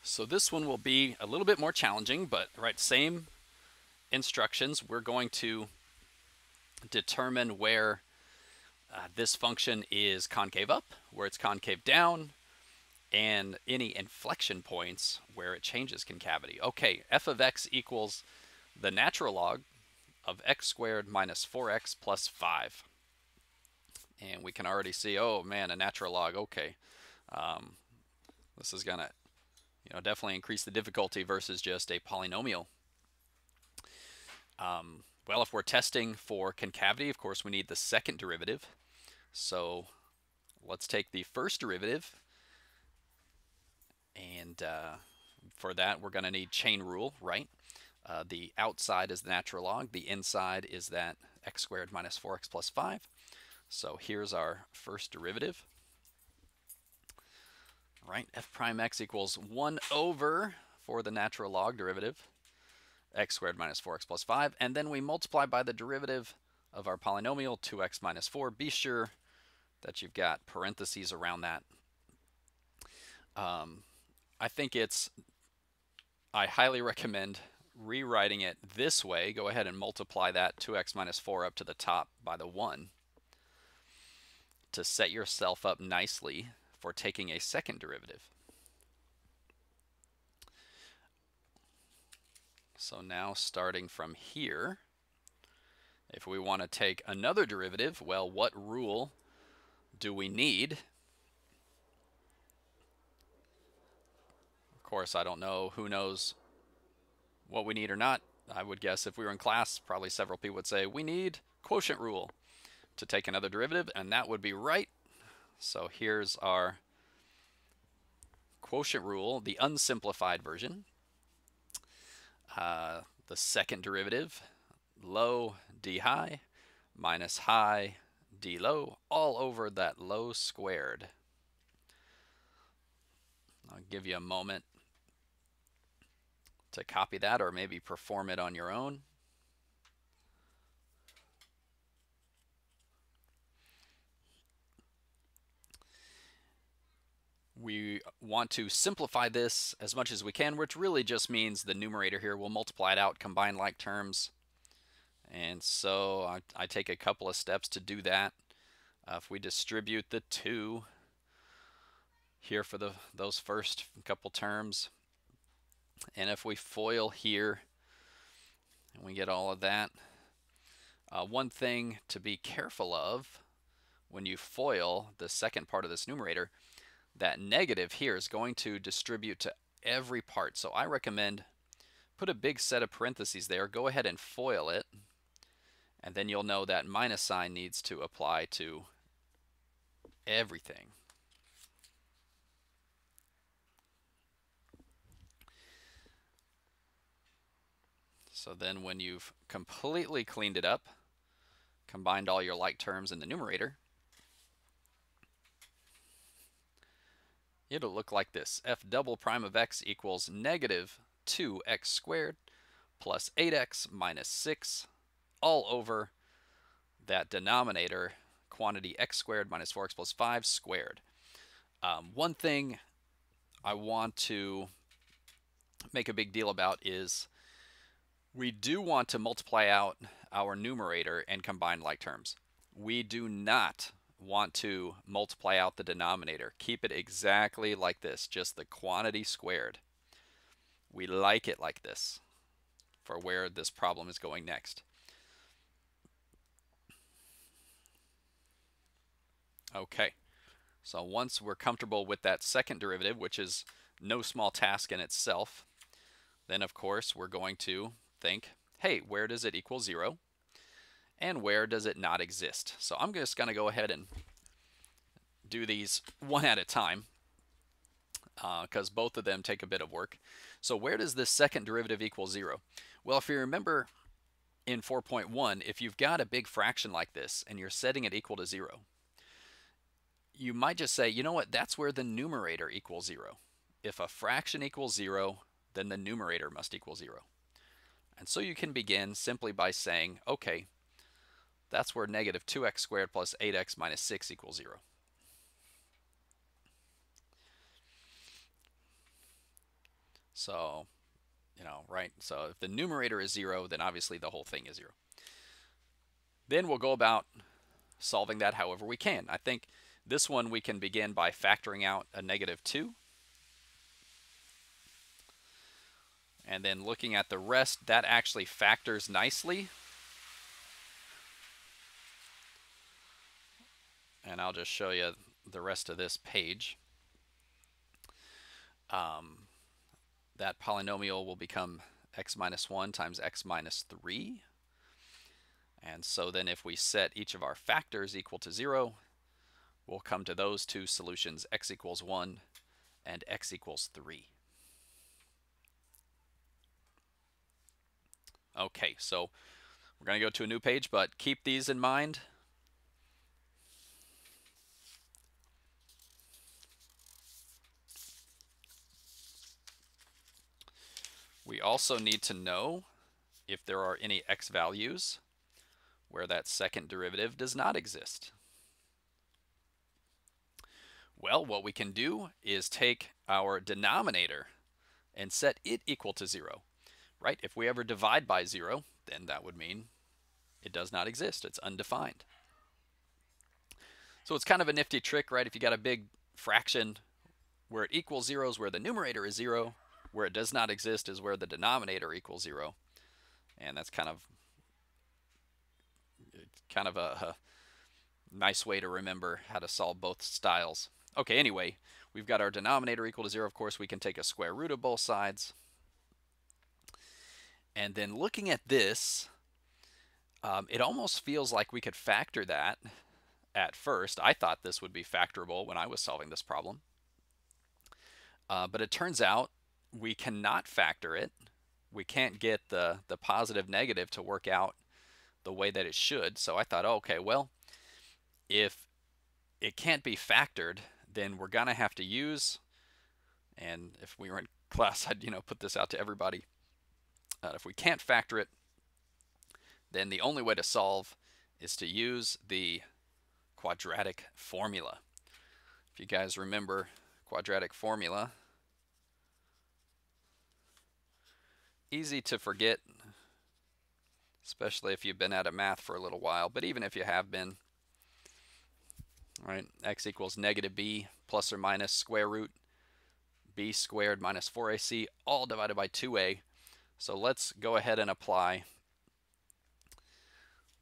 So this one will be a little bit more challenging, but right, same instructions. We're going to determine where this function is concave up, where it's concave down, and any inflection points where it changes concavity. Okay, f of x equals the natural log of x squared minus 4x plus 5. And we can already see, oh man, a natural log, okay. This is going to definitely increase the difficulty versus just a polynomial. Well, if we're testing for concavity, of course, we need the second derivative. So let's take the first derivative. And for that, we're going to need chain rule, right? The outside is the natural log. The inside is that x squared minus 4x plus 5. So here's our first derivative. Right, f prime x equals 1 over, for the natural log derivative, x squared minus 4x plus 5. And then we multiply by the derivative of our polynomial, 2x minus 4. Be sure that you've got parentheses around that. I highly recommend rewriting it this way. Go ahead and multiply that 2x minus 4 up to the top by the 1 to set yourself up nicely for taking a second derivative. So now starting from here, if we want to take another derivative, well, what rule do we need? Of course, I don't know. Who knows what we need or not? I would guess if we were in class, probably several people would say, we need quotient rule to take another derivative, and that would be right. So here's our quotient rule, the unsimplified version. The second derivative, low d high minus high d low, all over that low squared. I'll give you a moment to copy that or maybe perform it on your own. We want to simplify this as much as we can, which really just means the numerator here. We'll multiply it out, combine like terms. And so I take a couple of steps to do that. If we distribute the 2 here for those first couple terms, and if we FOIL here, and we get all of that. One thing to be careful of when you FOIL the second part of this numerator, that negative here is going to distribute to every part. So I recommend put a big set of parentheses there, go ahead and FOIL it, and then you'll know that minus sign needs to apply to everything. So then when you've completely cleaned it up, combined all your like terms in the numerator, it'll look like this. F double prime of x equals negative 2x squared plus 8x minus 6 all over that denominator, quantity x squared minus 4x plus 5 squared. One thing I want to make a big deal about is we do want to multiply out our numerator and combine like terms. We do not want to multiply out the denominator. Keep it exactly like this, just the quantity squared. We like it like this for where this problem is going next. Okay, so once we're comfortable with that second derivative, which is no small task in itself, then of course we're going to think, hey, where does it equal 0? And where does it not exist? So I'm just going to go ahead and do these one at a time because both of them take a bit of work. So where does this second derivative equal 0? Well, if you remember in 4.1, if you've got a big fraction like this and you're setting it equal to 0, you might just say, you know what, that's where the numerator equals 0. If a fraction equals 0, then the numerator must equal 0. And so you can begin simply by saying, okay, that's where negative 2x squared plus 8x minus 6 equals 0. So, right? So if the numerator is 0, then obviously the whole thing is 0. Then we'll go about solving that however we can. I think this one we can begin by factoring out a -2. And then looking at the rest, that actually factors nicely. And I'll just show you the rest of this page. That polynomial will become x minus 1 times x minus 3. And so then if we set each of our factors equal to 0, we'll come to those two solutions, x equals 1 and x equals 3. Okay, so we're going to go to a new page, but keep these in mind. We also need to know if there are any x values where that second derivative does not exist. Well, what we can do is take our denominator and set it equal to 0, right? If we ever divide by 0, then that would mean it does not exist. It's undefined. So it's kind of a nifty trick, right? If you got a big fraction where it equals 0 is where the numerator is 0, where it does not exist is where the denominator equals 0. And that's kind of a nice way to remember how to solve both styles. Okay, anyway, we've got our denominator equal to 0. Of course, we can take a square root of both sides. And then looking at this, it almost feels like we could factor that at first. I thought this would be factorable when I was solving this problem. But it turns out we cannot factor it. We can't get the positive negative to work out the way that it should. So I thought, okay, well, if it can't be factored, then we're going to have to use, and if we were in class, I'd put this out to everybody. If we can't factor it, then the only way to solve is to use the quadratic formula. If you guys remember quadratic formula, easy to forget, especially if you've been out of math for a little while, but even if you have been, right, x equals -b plus or minus square root b squared minus 4ac, all divided by 2a. So let's go ahead and apply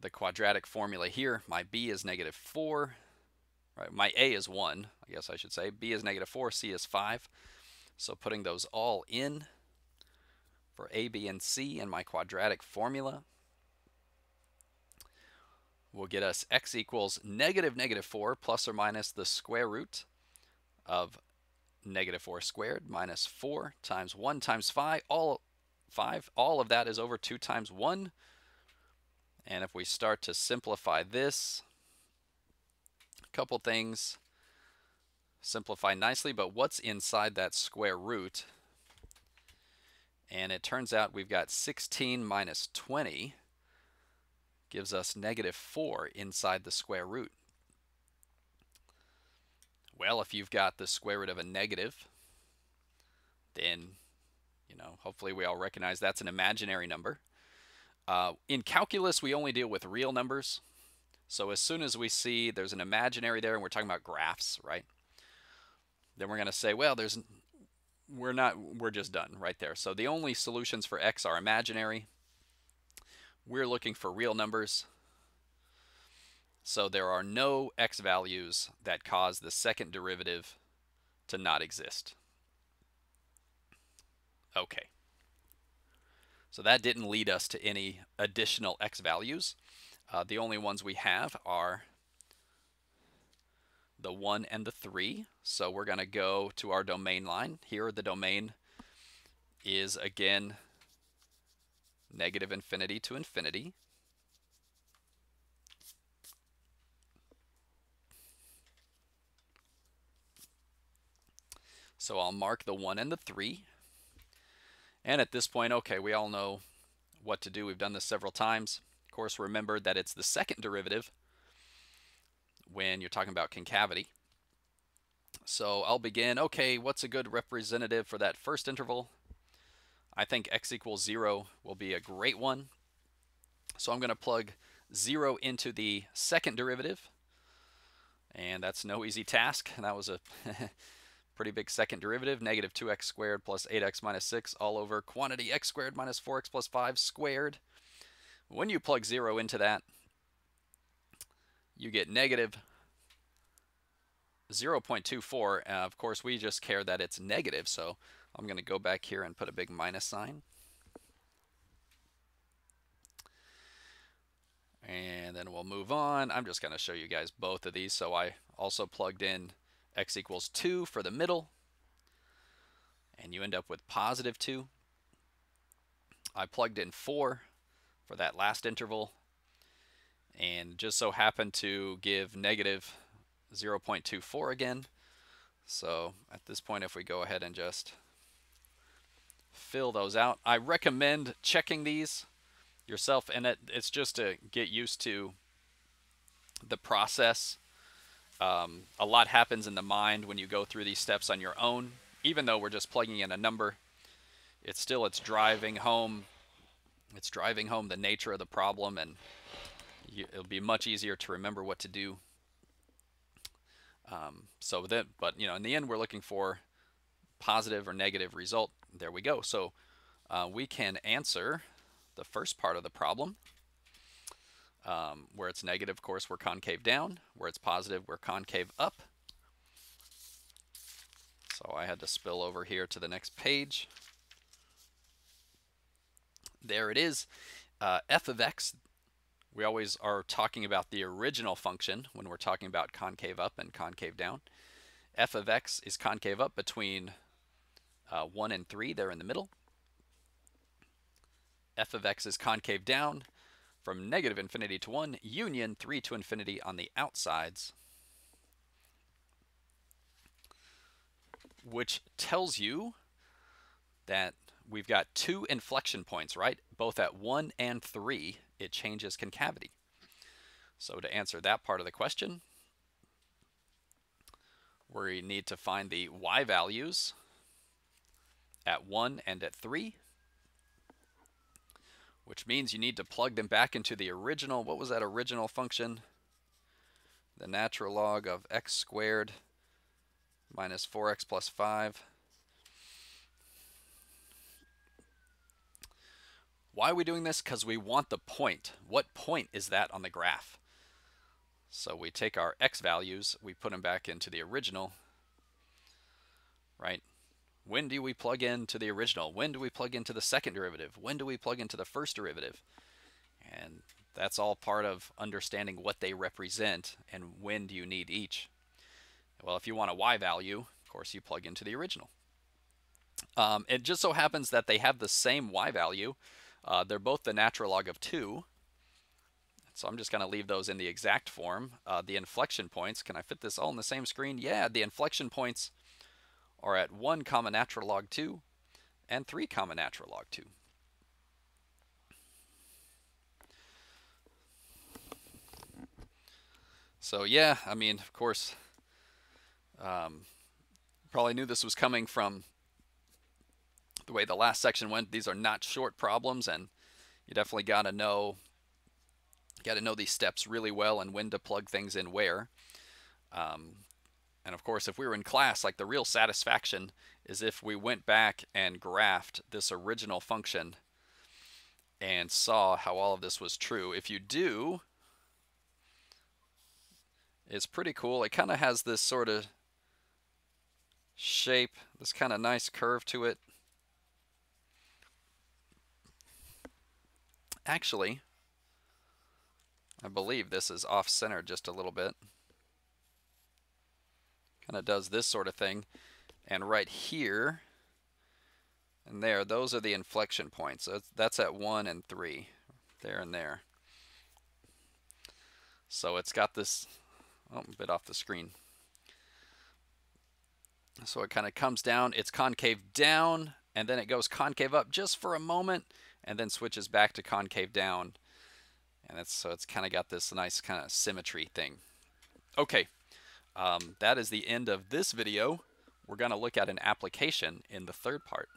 the quadratic formula here. My b is -4, right? My a is 1, I guess I should say. B is -4, c is 5. So putting those all in for a, b, and c in my quadratic formula will get us x equals -4 plus or minus the square root of -4 squared minus 4 times 1 times 5. All of that is over 2 times 1. And if we start to simplify this, a couple things simplify nicely, but what's inside that square root? And it turns out we've got 16 minus 20 gives us -4 inside the square root. Well, if you've got the square root of a negative, then, hopefully we all recognize that's an imaginary number. In calculus, we only deal with real numbers. So as soon as we see there's an imaginary there, and we're talking about graphs, right? Then we're going to say, well, we're just done right there. So the only solutions for x are imaginary. We're looking for real numbers. So there are no x values that cause the second derivative to not exist. Okay. So that didn't lead us to any additional x values. The only ones we have are the 1 and the 3. So we're going to go to our domain line. Here the domain is, again, -infinity to infinity. So I'll mark the 1 and the 3. And at this point, okay, we all know what to do. We've done this several times. Of course, remember that it's the second derivative when you're talking about concavity. So I'll begin, okay, what's a good representative for that first interval? I think x equals 0 will be a great one. So I'm going to plug 0 into the second derivative. And that's no easy task. And that was a pretty big second derivative. Negative 2x squared plus 8x minus 6 all over quantity x squared minus 4x plus 5 squared. When you plug 0 into that, you get negative 0.24. Of course, we just care that it's negative, so I'm going to go back here and put a big minus sign. And then we'll move on. I'm just going to show you guys both of these. So I also plugged in x equals 2 for the middle, and you end up with positive 2. I plugged in 4 for that last interval, and just so happened to give negative 0.24 again. So at this point, if we go ahead and just fill those out, I recommend checking these yourself, and it's just to get used to the process. A lot happens in the mind when you go through these steps on your own. Even though we're just plugging in a number, it's driving home. It's driving home the nature of the problem, and it'll be much easier to remember what to do. But in the end, we're looking for positive or negative result. There we go. So we can answer the first part of the problem. Where it's negative, of course, we're concave down. Where it's positive, we're concave up. So I had to spill over here to the next page. There it is. F of x, we always are talking about the original function when we're talking about concave up and concave down. F of x is concave up between 1 and 3, there in the middle. F of x is concave down from negative infinity to 1, union 3 to infinity on the outsides, which tells you that we've got 2 inflection points, right? Both at 1 and 3, it changes concavity. So to answer that part of the question, we need to find the y values at 1 and at 3. Which means you need to plug them back into the original. What was that original function? The natural log of x squared minus 4x plus 5. Why are we doing this? Because we want the point. What point is that on the graph? So we take our x values, we put them back into the original, right? When do we plug into the original? When do we plug into the second derivative? When do we plug into the first derivative? And that's all part of understanding what they represent and when do you need each. Well, if you want a y value, of course, you plug into the original. It just so happens that they have the same y value. They're both the natural log of 2. So I'm just going to leave those in the exact form. The inflection points, can I fit this all in the same screen? Yeah, the inflection points are at 1 comma natural log 2 and 3 comma natural log 2. So yeah, I mean, of course, probably knew this was coming from the way the last section went. These are not short problems, and you definitely got to know these steps really well and when to plug things in where. And of course, if we were in class, like the real satisfaction is if we went back and graphed this original function and saw how all of this was true. If you do, it's pretty cool. It kind of has this sort of shape, this kind of nice curve to it. Actually, I believe this is off-center just a little bit. Kind of does this sort of thing. And right here and there, those are the inflection points. So that's at 1 and 3, there and there. So it's got this, oh, a bit off the screen. So it kind of comes down, it's concave down, and then it goes concave up just for a moment, and then switches back to concave down. And so it's kind of got this nice kind of symmetry thing. Okay, that is the end of this video. We're going to look at an application in the third part.